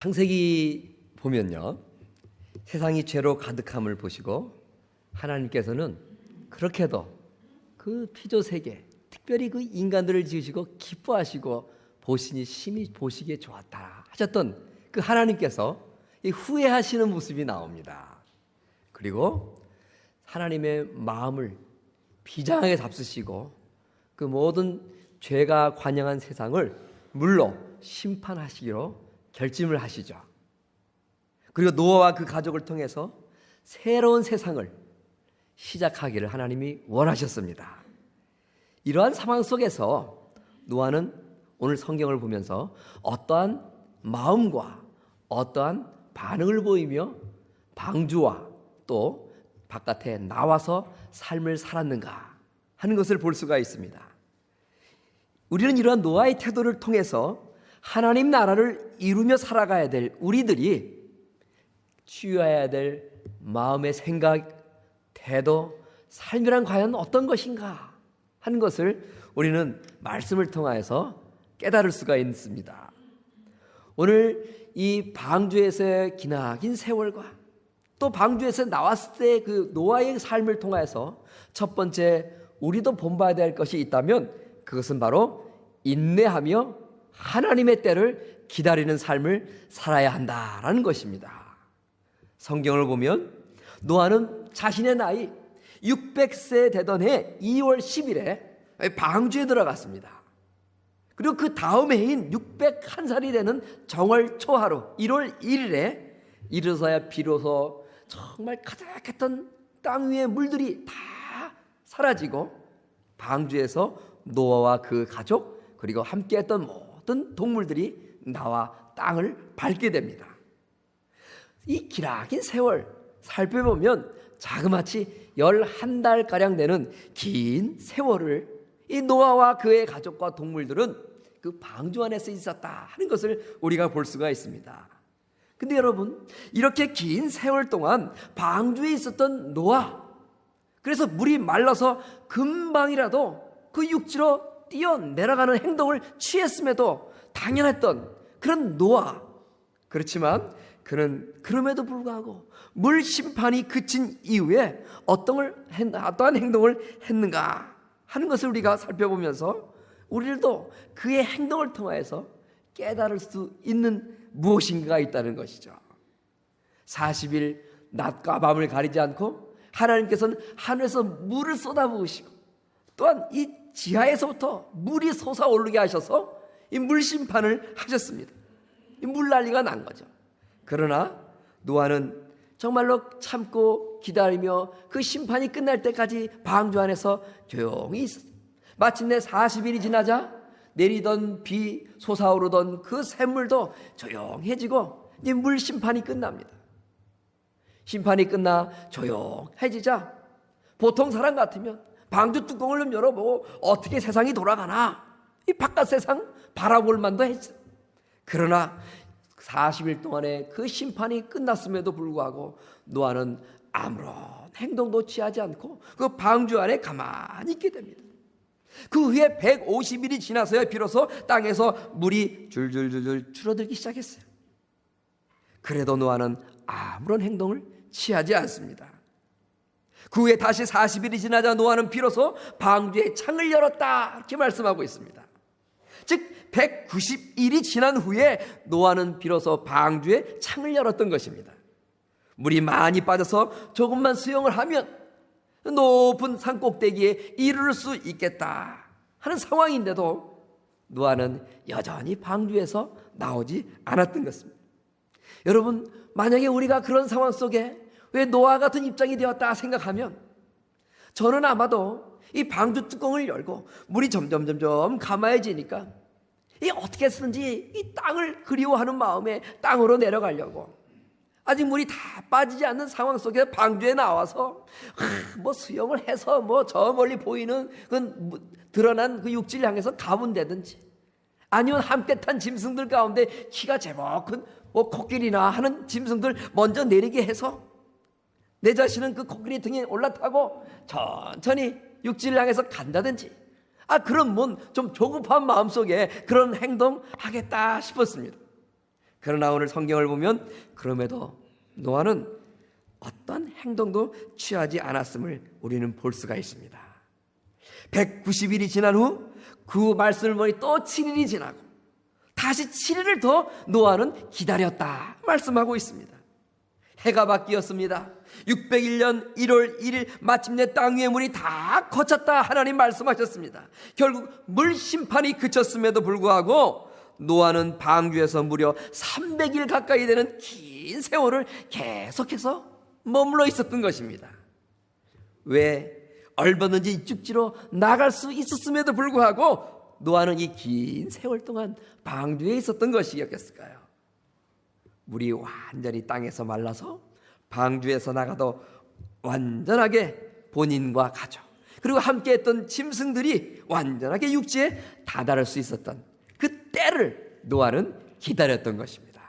창세기 보면요, 세상이 죄로 가득함을 보시고 하나님께서는 그렇게도 그 피조 세계, 특별히 그 인간들을 지으시고 기뻐하시고 보시니 심히 보시기에 좋았다 하셨던 그 하나님께서 이 후회하시는 모습이 나옵니다. 그리고 하나님의 마음을 비장하게 잡수시고 그 모든 죄가 관영한 세상을 물로 심판하시기로 결심을 하시죠. 그리고 노아와 그 가족을 통해서 새로운 세상을 시작하기를 하나님이 원하셨습니다. 이러한 상황 속에서 노아는 오늘 성경을 보면서 어떠한 마음과 어떠한 반응을 보이며 방주와 또 바깥에 나와서 삶을 살았는가 하는 것을 볼 수가 있습니다. 우리는 이러한 노아의 태도를 통해서 하나님 나라를 이루며 살아가야 될 우리들이 취해야 될 마음의 생각, 태도, 삶이란 과연 어떤 것인가 하는 것을 우리는 말씀을 통하여서 깨달을 수가 있습니다. 오늘 이 방주에서의 기나긴 세월과 또 방주에서 나왔을 때 그 노아의 삶을 통해서 첫 번째 우리도 본받아야 될 것이 있다면 그것은 바로 인내하며 하나님의 때를 기다리는 삶을 살아야 한다라는 것입니다. 성경을 보면 노아는 자신의 나이 600세 되던 해 2월 10일에 방주에 들어갔습니다. 그리고 그 다음 해인 601살이 되는 정월 초하루 1월 1일에 일어서야 비로소 정말 가득했던 땅 위의 물들이 다 사라지고 방주에서 노아와 그 가족 그리고 함께했던 모든 동물들이 나와 땅을 밟게 됩니다. 이 기나긴 세월 살펴보면 자그마치 11달가량 되는 긴 세월을 이 노아와 그의 가족과 동물들은 그 방주 안에서 있었다 하는 것을 우리가 볼 수가 있습니다. 근데 여러분, 이렇게 긴 세월 동안 방주에 있었던 노아, 그래서 물이 말라서 금방이라도 그 육지로 뛰어내려가는 행동을 취했음에도 당연했던 그런 노아, 그렇지만 그는 그럼에도 불구하고 물 심판이 그친 이후에 어떠한 행동을 했는가 하는 것을 우리가 살펴보면서 우리들도 그의 행동을 통해서 깨달을 수 있는 무엇인가가 있다는 것이죠. 40일 낮과 밤을 가리지 않고 하나님께서는 하늘에서 물을 쏟아부으시고 또한 이 지하에서부터 물이 솟아오르게 하셔서 이 물 심판을 하셨습니다. 이 물난리가 난 거죠. 그러나 노아는 정말로 참고 기다리며 그 심판이 끝날 때까지 방주 안에서 조용히 있었어요. 마침내 40일이 지나자 내리던 비, 솟아오르던 그 샘물도 조용해지고 이제 물 심판이 끝납니다. 심판이 끝나 조용해지자 보통 사람 같으면 방주 뚜껑을 좀 열어보고 어떻게 세상이 돌아가나 이 바깥 세상 바라볼 만도 했어요. 그러나 40일 동안의 그 심판이 끝났음에도 불구하고 노아는 아무런 행동도 취하지 않고 그 방주 안에 가만히 있게 됩니다. 그 후에 150일이 지나서야 비로소 땅에서 물이 줄줄줄줄 줄어들기 시작했어요. 그래도 노아는 아무런 행동을 취하지 않습니다. 그 후에 다시 40일이 지나자 노아는 비로소 방주에 창을 열었다 이렇게 말씀하고 있습니다. 즉 190일이 지난 후에 노아는 비로소 방주에 창을 열었던 것입니다. 물이 많이 빠져서 조금만 수영을 하면 높은 산 꼭대기에 이를 수 있겠다 하는 상황인데도 노아는 여전히 방주에서 나오지 않았던 것입니다. 여러분, 만약에 우리가 그런 상황 속에 왜 노아 같은 입장이 되었다 생각하면 저는 아마도 이 방주 뚜껑을 열고 물이 점점 가마해지니까 이 어떻게 해서든지 이 땅을 그리워하는 마음에 땅으로 내려가려고 아직 물이 다 빠지지 않는 상황 속에 방주에 나와서 뭐 수영을 해서 뭐 저 멀리 보이는 그 드러난 그 육지를 향해서 가면 되든지 아니면 함께 탄 짐승들 가운데 키가 제법 큰 뭐 코끼리나 하는 짐승들 먼저 내리게 해서 내 자신은 그 코끼리 등에 올라타고 천천히 육지를 향해서 간다든지 그런 좀 조급한 마음속에 그런 행동 하겠다 싶었습니다. 그러나 오늘 성경을 보면 그럼에도 노아는 어떤 행동도 취하지 않았음을 우리는 볼 수가 있습니다. 190일이 지난 후 그 말씀을 보니 또 7일이 지나고 다시 7일을 더 노아는 기다렸다 말씀하고 있습니다. 해가 바뀌었습니다. 601년 1월 1일 마침내 땅 위의 물이 다 거쳤다 하나님 말씀하셨습니다. 결국 물 심판이 그쳤음에도 불구하고 노아는 방주에서 무려 300일 가까이 되는 긴 세월을 계속해서 머물러 있었던 것입니다. 왜 얼마든지 육지로 나갈 수 있었음에도 불구하고 노아는 이 긴 세월 동안 방주에 있었던 것이었을까요? 물이 완전히 땅에서 말라서 방주에서 나가도 완전하게 본인과 가족 그리고 함께했던 짐승들이 완전하게 육지에 다다를 수 있었던 그 때를 노아는 기다렸던 것입니다.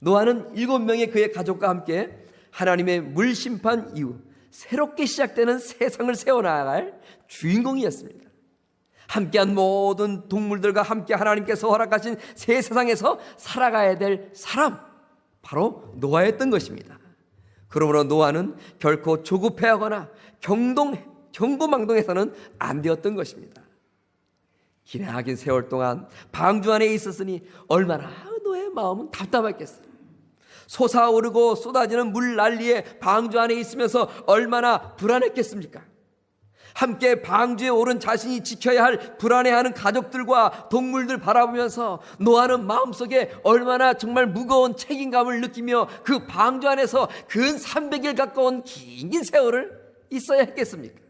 노아는 7명의 그의 가족과 함께 하나님의 물심판 이후 새롭게 시작되는 세상을 세워나갈 주인공이었습니다. 함께한 모든 동물들과 함께 하나님께서 허락하신 새 세상에서 살아가야 될 사람, 바로 노아였던 것입니다. 그러므로 노아는 결코 조급해하거나 경고망동해서는 안 되었던 것입니다. 기나긴 세월 동안 방주 안에 있었으니 얼마나 노아의 마음은 답답했겠어요. 솟아오르고 쏟아지는 물 난리에 방주 안에 있으면서 얼마나 불안했겠습니까? 함께 방주에 오른 자신이 지켜야 할 불안해하는 가족들과 동물들 바라보면서 노아는 마음속에 얼마나 정말 무거운 책임감을 느끼며 그 방주 안에서 근 300일 가까운 긴 세월을 있어야 했겠습니까?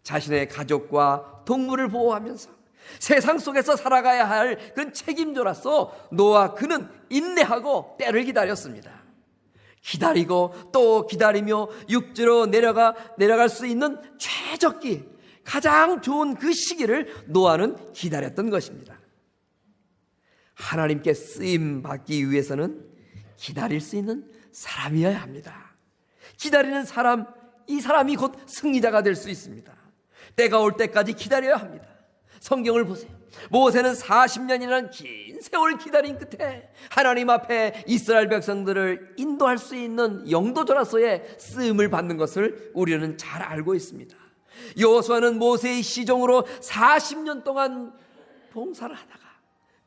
자신의 가족과 동물을 보호하면서 세상 속에서 살아가야 할 그런 책임져라서 노아 그는 인내하고 때를 기다렸습니다. 기다리고 또 기다리며 육지로 내려갈 수 있는 최적기, 가장 좋은 그 시기를 노아는 기다렸던 것입니다. 하나님께 쓰임 받기 위해서는 기다릴 수 있는 사람이어야 합니다. 기다리는 사람, 이 사람이 곧 승리자가 될 수 있습니다. 때가 올 때까지 기다려야 합니다. 성경을 보세요. 모세는 40년이라는 긴 세월 기다린 끝에 하나님 앞에 이스라엘 백성들을 인도할 수 있는 영도조라서의 쓰임을 받는 것을 우리는 잘 알고 있습니다. 여호수아는 모세의 시종으로 40년 동안 봉사를 하다가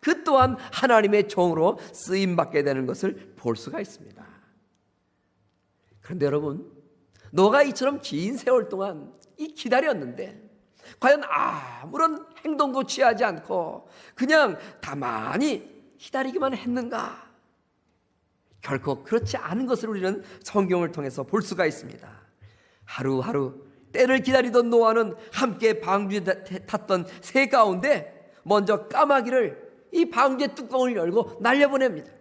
그 또한 하나님의 종으로 쓰임받게 되는 것을 볼 수가 있습니다. 그런데 여러분, 노아가 이처럼 긴 세월 동안 기다렸는데 과연 아무런 행동도 취하지 않고 그냥 가만히 기다리기만 했는가? 결코 그렇지 않은 것을 우리는 성경을 통해서 볼 수가 있습니다. 하루하루 때를 기다리던 노아는 함께 방주에 탔던 새 가운데 먼저 까마귀를 이 방주의 뚜껑을 열고 날려보냅니다.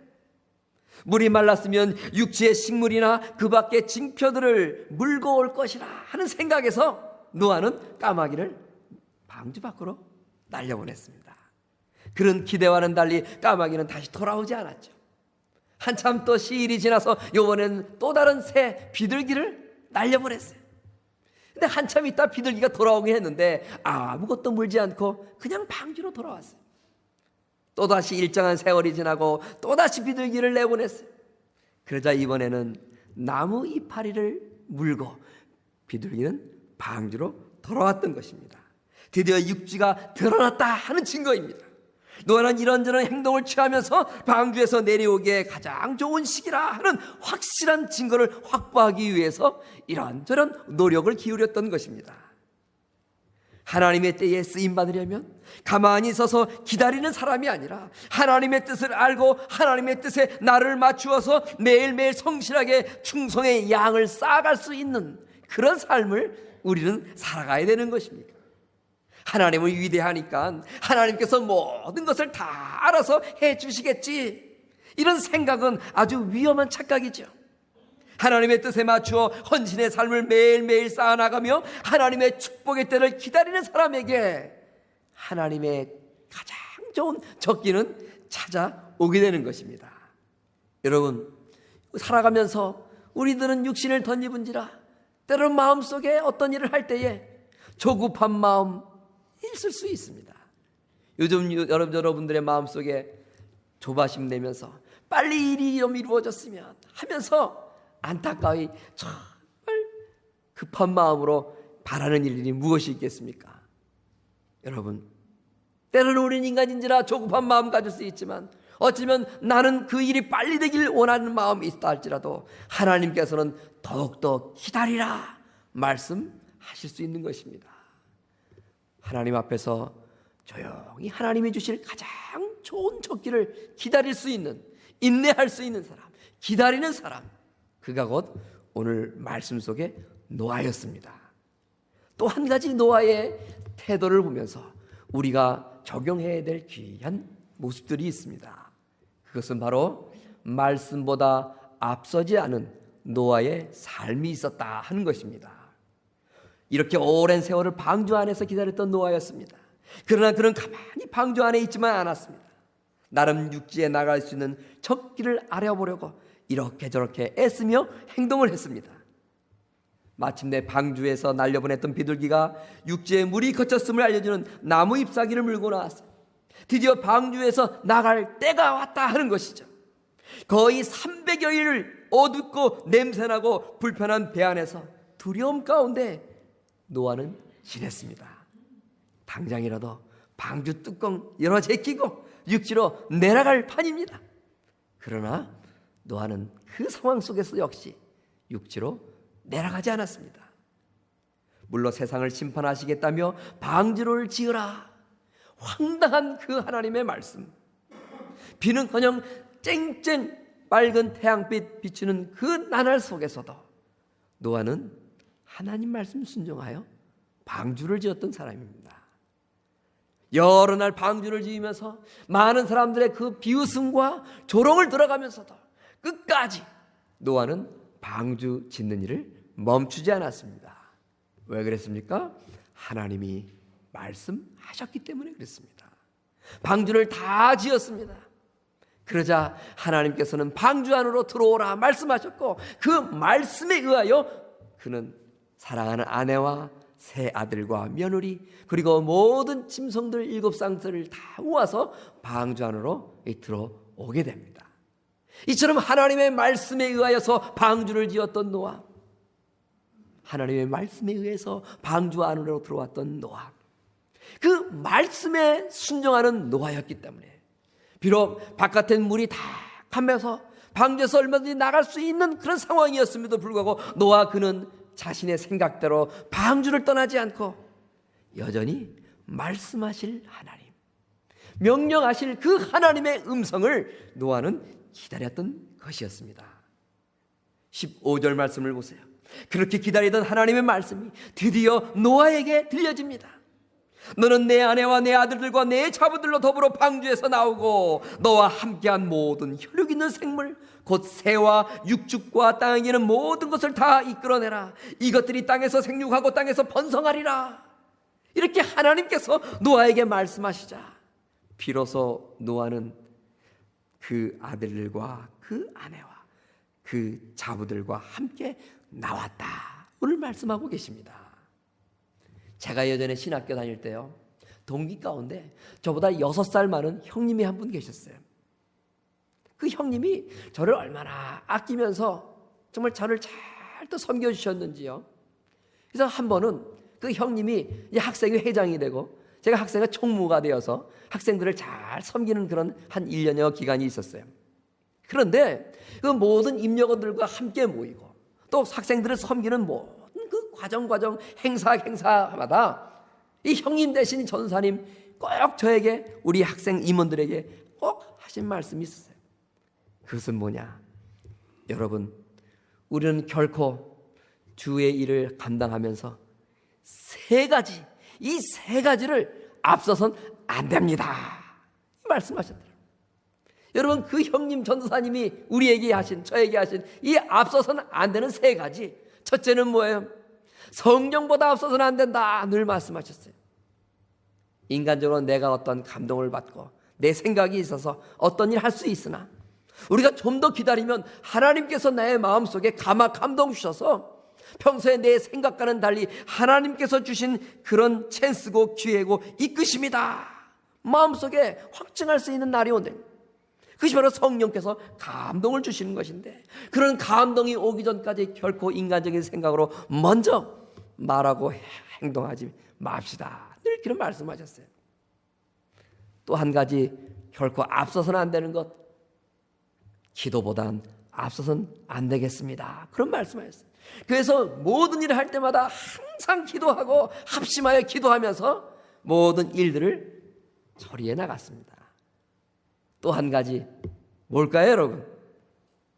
물이 말랐으면 육지의 식물이나 그 밖의 징표들을 물고 올 것이라 하는 생각에서 노아는 까마귀를 방주 밖으로 날려보냈습니다. 그런 기대와는 달리 까마귀는 다시 돌아오지 않았죠. 한참 또 시일이 지나서 이번에는 또 다른 새 비둘기를 날려보냈어요. 근데 한참 있다 비둘기가 돌아오긴 했는데 아무것도 물지 않고 그냥 방주로 돌아왔어요. 또다시 일정한 세월이 지나고 또다시 비둘기를 내보냈어요. 그러자 이번에는 나무 이파리를 물고 비둘기는 방주로 돌아왔던 것입니다. 드디어 육지가 드러났다 하는 증거입니다. 노아는 이런저런 행동을 취하면서 방주에서 내려오기에 가장 좋은 시기라 하는 확실한 증거를 확보하기 위해서 이런저런 노력을 기울였던 것입니다. 하나님의 때에 쓰임받으려면 가만히 서서 기다리는 사람이 아니라 하나님의 뜻을 알고 하나님의 뜻에 나를 맞추어서 매일매일 성실하게 충성의 양을 쌓아갈 수 있는 그런 삶을 우리는 살아가야 되는 것입니다. 하나님은 위대하니까 하나님께서 모든 것을 다 알아서 해주시겠지, 이런 생각은 아주 위험한 착각이죠. 하나님의 뜻에 맞추어 헌신의 삶을 매일매일 쌓아나가며 하나님의 축복의 때를 기다리는 사람에게 하나님의 가장 좋은 적기는 찾아오게 되는 것입니다. 여러분, 살아가면서 우리들은 육신을 덧입은지라 때로는 마음속에 어떤 일을 할 때에 조급한 마음 있을 수 있습니다. 요즘 여러분들의 마음속에 조바심 내면서 빨리 일이 좀 이루어졌으면 하면서 안타까이 정말 급한 마음으로 바라는 일이 무엇이 있겠습니까? 여러분, 때로는 우리는 인간인지라 조급한 마음 가질 수 있지만 어쩌면 나는 그 일이 빨리 되길 원하는 마음이 있다 할지라도 하나님께서는 더욱더 기다리라 말씀하실 수 있는 것입니다. 하나님 앞에서 조용히 하나님이 주실 가장 좋은 척기를 기다릴 수 있는, 인내할 수 있는 사람, 기다리는 사람, 그가 곧 오늘 말씀 속에 노아였습니다. 또 한 가지 노아의 태도를 보면서 우리가 적용해야 될 귀한 모습들이 있습니다. 그것은 바로 말씀보다 앞서지 않은 노아의 삶이 있었다 하는 것입니다. 이렇게 오랜 세월을 방주 안에서 기다렸던 노아였습니다. 그러나 그는 가만히 방주 안에 있지만 않았습니다. 나름 육지에 나갈 수 있는 척기를 알아보려고 이렇게 저렇게 애쓰며 행동을 했습니다. 마침내 방주에서 날려보냈던 비둘기가 육지에 물이 거쳤음을 알려주는 나무 잎사귀를 물고 나왔어요. 드디어 방주에서 나갈 때가 왔다 하는 것이죠. 거의 300여일을 어둡고 냄새나고 불편한 배 안에서 두려움 가운데 노아는 지냈습니다. 당장이라도 방주 뚜껑 열어 제끼고 육지로 내려갈 판입니다. 그러나 노아는 그 상황 속에서 역시 육지로 내려가지 않았습니다. 물론 세상을 심판하시겠다며 방주를 지으라, 황당한 그 하나님의 말씀, 비는커녕 쨍쨍 맑은 태양빛 비추는 그 나날 속에서도 노아는 하나님 말씀 순종하여 방주를 지었던 사람입니다. 여러 날 방주를 지으면서 많은 사람들의 그 비웃음과 조롱을 들어가면서도 끝까지 노아는 방주 짓는 일을 멈추지 않았습니다. 왜 그랬습니까? 하나님이 말씀하셨기 때문에 그랬습니다. 방주를 다 지었습니다. 그러자 하나님께서는 방주 안으로 들어오라 말씀하셨고 그 말씀에 의하여 그는 사랑하는 아내와 세 아들과 며느리 그리고 모든 짐승들 7쌍들을 다 모아서 방주 안으로 들어오게 됩니다. 이처럼 하나님의 말씀에 의하여서 방주를 지었던 노아, 하나님의 말씀에 의해서 방주 안으로 들어왔던 노아, 그 말씀에 순종하는 노아였기 때문에 비록 바깥엔 물이 다 가면서 방주에서 얼마든지 나갈 수 있는 그런 상황이었음에도 불구하고 노아 그는 자신의 생각대로 방주를 떠나지 않고 여전히 말씀하실 하나님, 명령하실 그 하나님의 음성을 노아는 기다렸던 것이었습니다. 15절 말씀을 보세요. 그렇게 기다리던 하나님의 말씀이 드디어 노아에게 들려집니다. 너는 내 아내와 내 아들들과 내 자부들로 더불어 방주에서 나오고 너와 함께한 모든 혈육 있는 생물 곧 새와 육축과 땅에 있는 모든 것을 다 이끌어내라. 이것들이 땅에서 생육하고 땅에서 번성하리라. 이렇게 하나님께서 노아에게 말씀하시자 비로소 노아는 그 아들들과 그 아내와 그 자부들과 함께 나왔다. 오늘 말씀하고 계십니다. 제가 예전에 신학교 다닐 때요, 동기 가운데 저보다 6살 많은 형님이 한 분 계셨어요. 그 형님이 저를 얼마나 아끼면서 정말 저를 잘 또 섬겨주셨는지요. 그래서 한 번은 그 형님이 학생회 회장이 되고 제가 학생회 총무가 되어서 학생들을 잘 섬기는 그런 한 1년여 기간이 있었어요. 그런데 그 모든 임역원들과 함께 모이고 또 학생들을 섬기는 모든 그 과정 행사마다 이 형님 대신 전사님 꼭 저에게 우리 학생 임원들에게 꼭 하신 말씀이 있었어요. 그것은 뭐냐? 여러분, 우리는 결코 주의 일을 감당하면서 이 세 가지를 앞서선 안 됩니다. 말씀하셨더라고요. 여러분, 그 형님 전도사님이 저에게 하신 이 앞서서는 안 되는 3가지. 첫째는 뭐예요? 성령보다 앞서서는 안 된다. 늘 말씀하셨어요. 인간적으로 내가 어떤 감동을 받고 내 생각이 있어서 어떤 일 할 수 있으나 우리가 좀 더 기다리면 하나님께서 나의 마음속에 감동 주셔서 평소에 내 생각과는 달리 하나님께서 주신 그런 찬스고 기회고 이끄십니다. 마음속에 확증할 수 있는 날이 온다. 그것이 바로 성령께서 감동을 주시는 것인데, 그런 감동이 오기 전까지 결코 인간적인 생각으로 먼저 말하고 행동하지 맙시다. 늘 그런 말씀하셨어요. 또 한 가지 결코 앞서서는 안 되는 것, 기도보단 앞서서는 안 되겠습니다. 그런 말씀하셨어요. 그래서 모든 일을 할 때마다 항상 기도하고 합심하여 기도하면서 모든 일들을 처리해 나갔습니다. 또 한 가지 뭘까요, 여러분?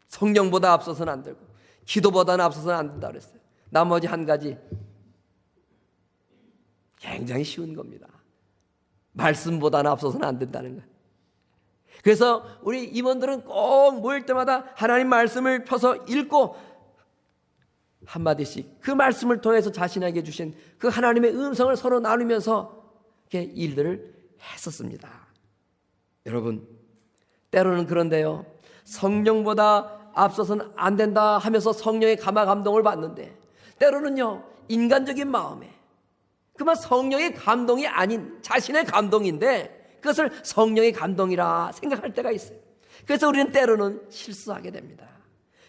성령보다 앞서서는 안 되고 기도보다는 앞서서는 안 된다고 그랬어요. 나머지 한 가지 굉장히 쉬운 겁니다. 말씀보다는 앞서서는 안 된다는 거예요. 그래서 우리 임원들은 꼭 모일 때마다 하나님 말씀을 펴서 읽고 한마디씩 그 말씀을 통해서 자신에게 주신 그 하나님의 음성을 서로 나누면서 이렇게 일들을 했었습니다. 여러분, 때로는 그런데요, 성령보다 앞서서는 안 된다 하면서 성령의 감화 감동을 받는데, 때로는요 인간적인 마음에 그만 성령의 감동이 아닌 자신의 감동인데 그것을 성령의 감동이라 생각할 때가 있어요. 그래서 우리는 때로는 실수하게 됩니다.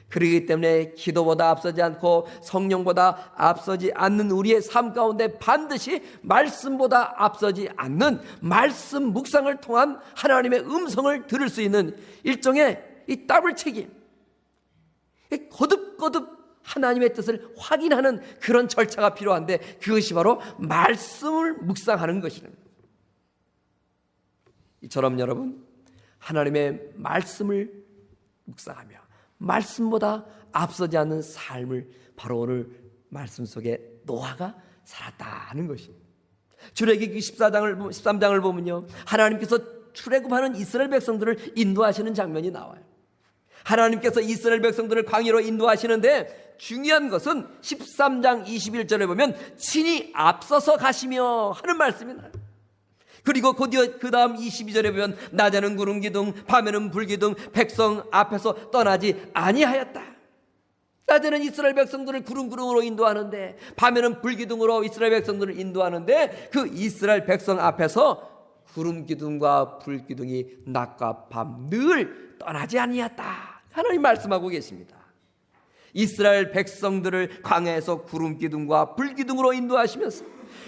그렇기 때문에 기도보다 앞서지 않고 성령보다 앞서지 않는 우리의 삶 가운데 반드시 말씀보다 앞서지 않는 말씀 묵상을 통한 하나님의 음성을 들을 수 있는 일종의 이 더블 책임, 거듭거듭 하나님의 뜻을 확인하는 그런 절차가 필요한데, 그것이 바로 말씀을 묵상하는 것입니다. 이처럼 여러분, 하나님의 말씀을 묵상하며 말씀보다 앞서지 않는 삶을 바로 오늘 말씀 속에 노아가 살았다는 것입니다. 출애굽기 13장을 보면요, 하나님께서 출애굽하는 이스라엘 백성들을 인도하시는 장면이 나와요. 하나님께서 이스라엘 백성들을 광야로 인도하시는데 중요한 것은 13장 21절에 보면 친히 앞서서 가시며 하는 말씀이 나와요. 그리고 그 다음 22절에 보면 낮에는 구름 기둥 밤에는 불 기둥 백성 앞에서 떠나지 아니하였다. 낮에는 이스라엘 백성들을 구름으로 인도하는데 밤에는 불 기둥으로 이스라엘 백성들을 인도하는데 그 이스라엘 백성 앞에서 구름 기둥과 불 기둥이 낮과 밤 늘 떠나지 아니하였다. 하나님 말씀하고 계십니다. 이스라엘 백성들을 광야에서 구름 기둥과 불 기둥으로 인도하시면서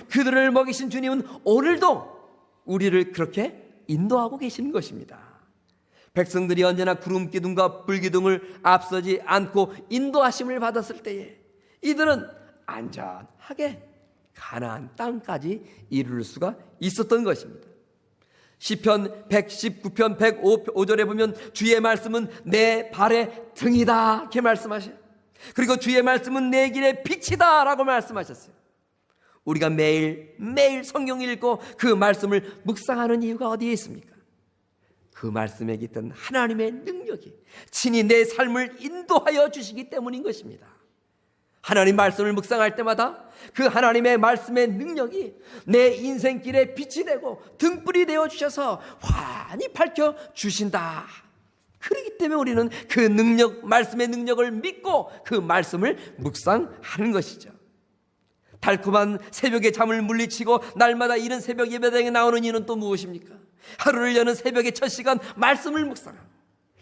그들을 먹이신 주님은 오늘도 우리를 그렇게 인도하고 계시는 것입니다. 백성들이 언제나 구름 기둥과 불 기둥을 앞서지 않고 인도하심을 받았을 때에 이들은 안전하게 가나안 땅까지 이룰 수가 있었던 것입니다. 시편 119편 105절에 보면 주의 말씀은 내 발의 등이다 이렇게 말씀하셔요. 그리고 주의 말씀은 내 길의 빛이다 라고 말씀하셨어요. 우리가 매일 성경 읽고 그 말씀을 묵상하는 이유가 어디에 있습니까? 그 말씀에 깃든 하나님의 능력이 친히 내 삶을 인도하여 주시기 때문인 것입니다. 하나님 말씀을 묵상할 때마다 그 하나님의 말씀의 능력이 내 인생길에 빛이 되고 등불이 되어 주셔서 환히 밝혀 주신다. 그렇기 때문에 우리는 그 능력, 말씀의 능력을 믿고 그 말씀을 묵상하는 것이죠. 달콤한 새벽에 잠을 물리치고 날마다 이른 새벽 예배당에 나오는 이유는 또 무엇입니까? 하루를 여는 새벽의 첫 시간 말씀을 묵상하고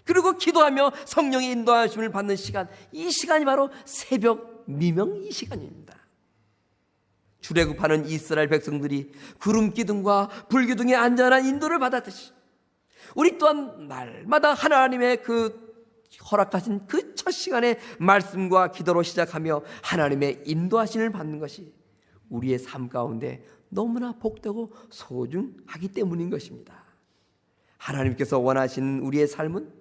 그리고 기도하며 성령의 인도하심을 받는 시간, 이 시간이 바로 새벽 미명 이 시간입니다. 출애굽하는 이스라엘 백성들이 구름 기둥과 불 기둥의 안전한 인도를 받았듯이 우리 또한 날마다 하나님의 그 허락하신 그 첫 시간에 말씀과 기도로 시작하며 하나님의 인도하심을 받는 것이 우리의 삶 가운데 너무나 복되고 소중하기 때문인 것입니다. 하나님께서 원하시는 우리의 삶은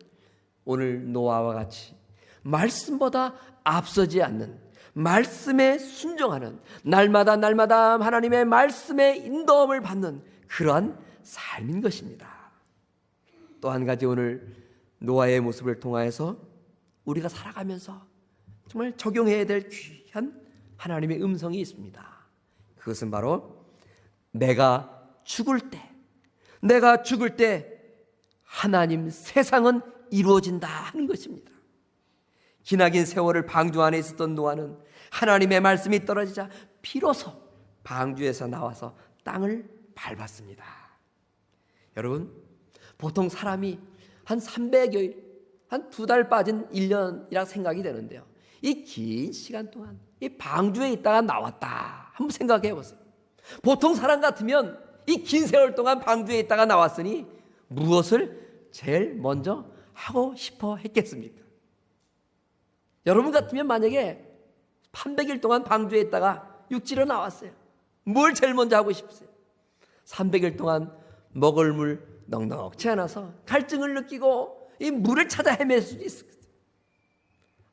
오늘 노아와 같이 말씀보다 앞서지 않는, 말씀에 순종하는, 날마다 하나님의 말씀의 인도함을 받는 그러한 삶인 것입니다. 또 한 가지 오늘 노아의 모습을 통하여서 우리가 살아가면서 정말 적용해야 될 귀한 하나님의 음성이 있습니다. 그것은 바로 내가 죽을 때 하나님 세상은 이루어진다 하는 것입니다. 기나긴 세월을 방주 안에 있었던 노아는 하나님의 말씀이 떨어지자 비로소 방주에서 나와서 땅을 밟았습니다. 여러분, 보통 사람이 한 300여일, 한 2달 빠진 1년이라 생각이 되는데요. 이 긴 시간 동안 이 방주에 있다가 나왔다. 한번 생각해 보세요. 보통 사람 같으면 이 긴 세월 동안 방주에 있다가 나왔으니 무엇을 제일 먼저 하고 싶어 했겠습니까? 여러분 같으면 만약에 300일 동안 방주에 있다가 육지로 나왔어요. 뭘 제일 먼저 하고 싶으세요? 300일 동안 먹을 물 넉넉치 않아서 갈증을 느끼고 이 물을 찾아 헤맬 수도 있어요.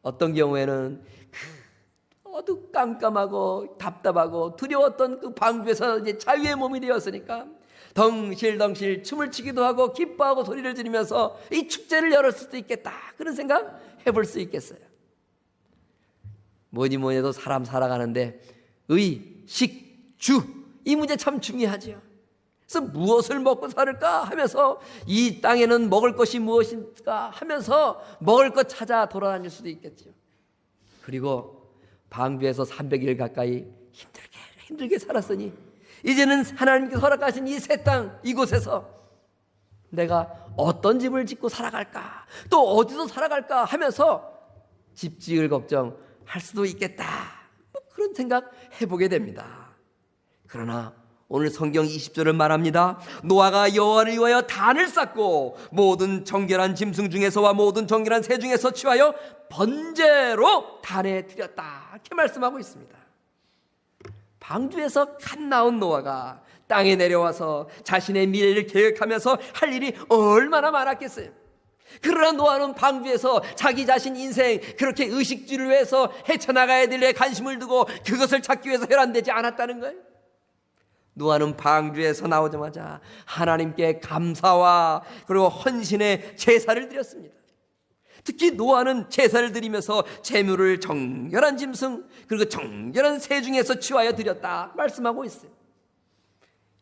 어떤 경우에는 어두깜깜하고 답답하고 두려웠던 그 방주에서 이제 자유의 몸이 되었으니까 덩실덩실 춤을 추기도 하고 기뻐하고 소리를 지르면서 이 축제를 열을 수도 있겠다. 그런 생각 해볼 수 있겠어요. 뭐니 해도 사람 살아가는데 의, 식, 주 이 문제 참 중요하죠. 그래서 무엇을 먹고 살을까 하면서 이 땅에는 먹을 것이 무엇인가 하면서 먹을 것 찾아 돌아다닐 수도 있겠죠. 그리고 방주에서 300일 가까이 힘들게 살았으니 이제는 하나님께서 허락하신 이 새 땅 이곳에서 내가 어떤 집을 짓고 살아갈까, 또 어디서 살아갈까 하면서 집 지을 걱정할 수도 있겠다. 그런 생각 해보게 됩니다. 그러나 오늘 성경 20절은 말합니다. 노아가 여호와를 위하여 단을 쌓고 모든 정결한 짐승 중에서와 모든 정결한 새 중에서 취하여 번제로 단에 드렸다. 이렇게 말씀하고 있습니다. 방주에서 갓 나온 노아가 땅에 내려와서 자신의 미래를 계획하면서 할 일이 얼마나 많았겠어요. 그러나 노아는 방주에서 자기 자신 인생 그렇게 의식주를 위해서 헤쳐나가야 될 일에 관심을 두고 그것을 찾기 위해서 혈안되지 않았다는 거예요. 노아는 방주에서 나오자마자 하나님께 감사와 그리고 헌신의 제사를 드렸습니다. 특히 노아는 제사를 드리면서 제물을 정결한 짐승 그리고 정결한 새 중에서 취하여 드렸다 말씀하고 있어요.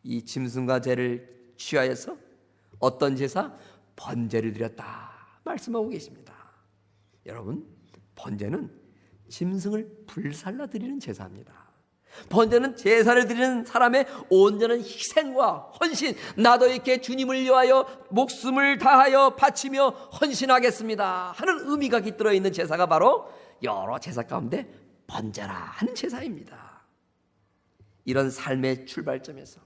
이 짐승과 제를 취하여서 어떤 제사? 번제를 드렸다 말씀하고 계십니다. 여러분, 번제는 짐승을 불살라 드리는 제사입니다. 번제는 제사를 드리는 사람의 온전한 희생과 헌신, 나도 이렇게 주님을 위하여 목숨을 다하여 바치며 헌신하겠습니다 하는 의미가 깃들어 있는 제사가 바로 여러 제사 가운데 번제라 하는 제사입니다. 이런 삶의 출발점에서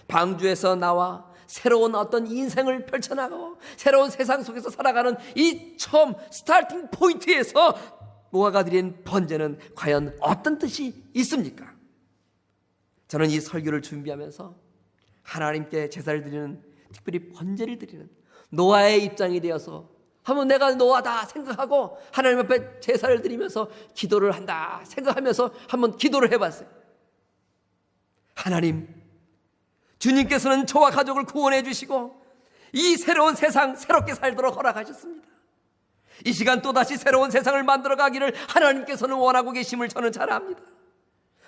방주에서 나와 새로운 어떤 인생을 펼쳐나가고 새로운 세상 속에서 살아가는 이 처음 스타팅 포인트에서 노아가 드린 번제는 과연 어떤 뜻이 있습니까? 저는 이 설교를 준비하면서 하나님께 제사를 드리는, 특별히 번제를 드리는 노아의 입장이 되어서 한번 내가 노아다 생각하고 하나님 앞에 제사를 드리면서 기도를 한다 생각하면서 한번 기도를 해봤어요. 하나님, 주님께서는 저와 가족을 구원해 주시고 이 새로운 세상 새롭게 살도록 허락하셨습니다. 이 시간 또다시 새로운 세상을 만들어 가기를 하나님께서는 원하고 계심을 저는 잘 압니다.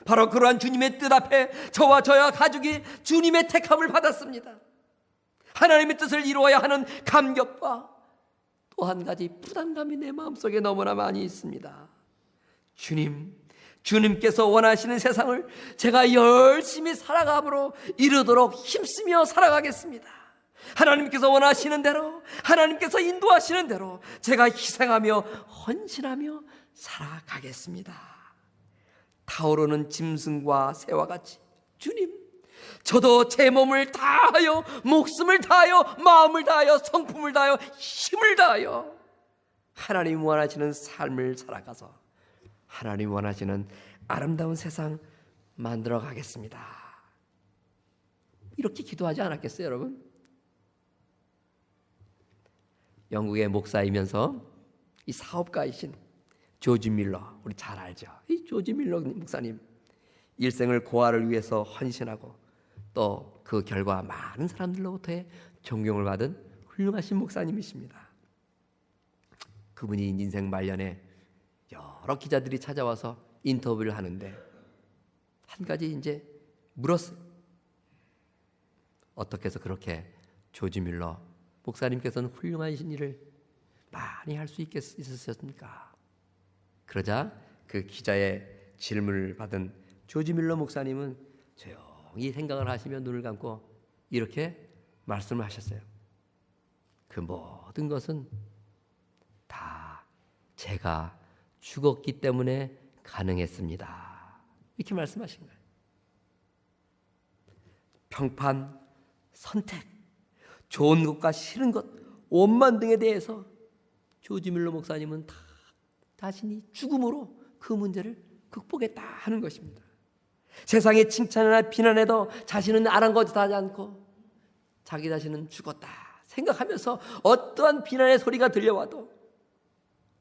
바로 그러한 주님의 뜻 앞에 저와 가족이 주님의 택함을 받았습니다. 하나님의 뜻을 이루어야 하는 감격과 또 한 가지 부담감이 내 마음속에 너무나 많이 있습니다. 주님께서 원하시는 세상을 제가 열심히 살아감으로 이루도록 힘쓰며 살아가겠습니다. 하나님께서 원하시는 대로, 하나님께서 인도하시는 대로 제가 희생하며 헌신하며 살아가겠습니다. 타오르는 짐승과 새와 같이 주님, 저도 제 몸을 다하여 목숨을 다하여 마음을 다하여 성품을 다하여 힘을 다하여 하나님 원하시는 삶을 살아가서 하나님 원하시는 아름다운 세상 만들어 가겠습니다. 이렇게 기도하지 않았겠어요, 여러분? 영국의 목사이면서 이 사업가이신 조지 밀러, 우리 잘 알죠? 이 조지 밀러 목사님 일생을 고아를 위해서 헌신하고 또 그 결과 많은 사람들로부터의 존경을 받은 훌륭하신 목사님이십니다. 그분이 인생 말년에 여러 기자들이 찾아와서 인터뷰를 하는데 한 가지 이제 물었어요. 어떻게 해서 그렇게 조지 밀러 목사님께서는 훌륭하신 일을 많이 할 수 있으셨습니까? 그러자 그 기자의 질문을 받은 조지 밀러 목사님은 조용히 생각을 하시며 눈을 감고 이렇게 말씀을 하셨어요. 그 모든 것은 다 제가 죽었기 때문에 가능했습니다. 이렇게 말씀하신 거예요. 평판, 선택, 좋은 것과 싫은 것, 원만 등에 대해서 조지 밀러 목사님은 다 자신이 죽음으로 그 문제를 극복했다 하는 것입니다. 세상의 칭찬이나 비난에도 자신은 아랑곳하지 않고 자기 자신은 죽었다 생각하면서 어떠한 비난의 소리가 들려와도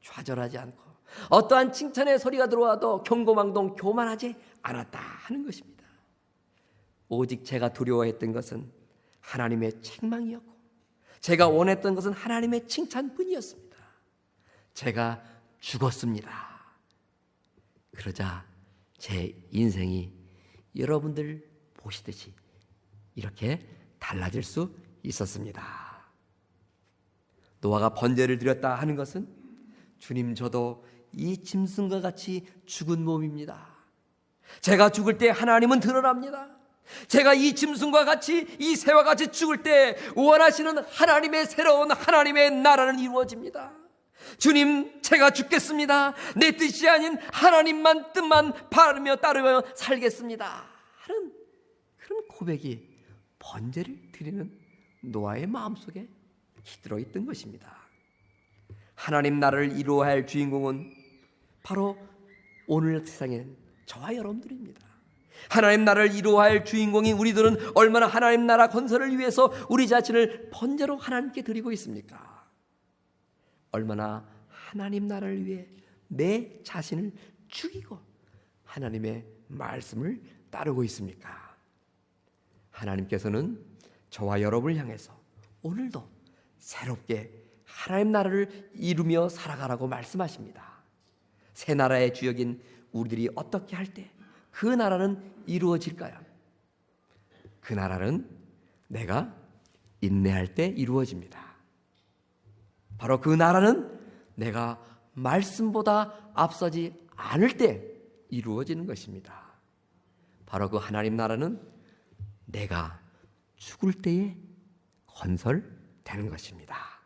좌절하지 않고 어떠한 칭찬의 소리가 들어와도 경고망동 교만하지 않았다 하는 것입니다. 오직 제가 두려워했던 것은 하나님의 책망이었고 제가 원했던 것은 하나님의 칭찬뿐이었습니다. 제가 죽었습니다. 그러자 제 인생이 여러분들 보시듯이 이렇게 달라질 수 있었습니다. 노아가 번제를 드렸다 하는 것은 주님 저도 이 짐승과 같이 죽은 몸입니다. 제가 죽을 때 하나님은 드러납니다. 제가 이 짐승과 같이 이 새와 같이 죽을 때 원하시는 하나님의 새로운 하나님의 나라는 이루어집니다. 주님 제가 죽겠습니다. 내 뜻이 아닌 하나님만 뜻만 바르며 따르며 살겠습니다 하는 그런 고백이 번제를 드리는 노아의 마음속에 깃들어 있던 것입니다. 하나님 나라를 이루어야 할 주인공은 바로 오늘 세상엔 저와 여러분들입니다. 하나님 나라를 이루어야 할 주인공인 우리들은 얼마나 하나님 나라 건설을 위해서 우리 자신을 번제로 하나님께 드리고 있습니까? 얼마나 하나님 나라를 위해 내 자신을 죽이고 하나님의 말씀을 따르고 있습니까? 하나님께서는 저와 여러분을 향해서 오늘도 새롭게 하나님 나라를 이루며 살아가라고 말씀하십니다. 새 나라의 주역인 우리들이 어떻게 할 때 그 나라는 이루어질까요? 그 나라는 내가 인내할 때 이루어집니다. 바로 그 나라는 내가 말씀보다 앞서지 않을 때 이루어지는 것입니다. 바로 그 하나님 나라는 내가 죽을 때에 건설되는 것입니다.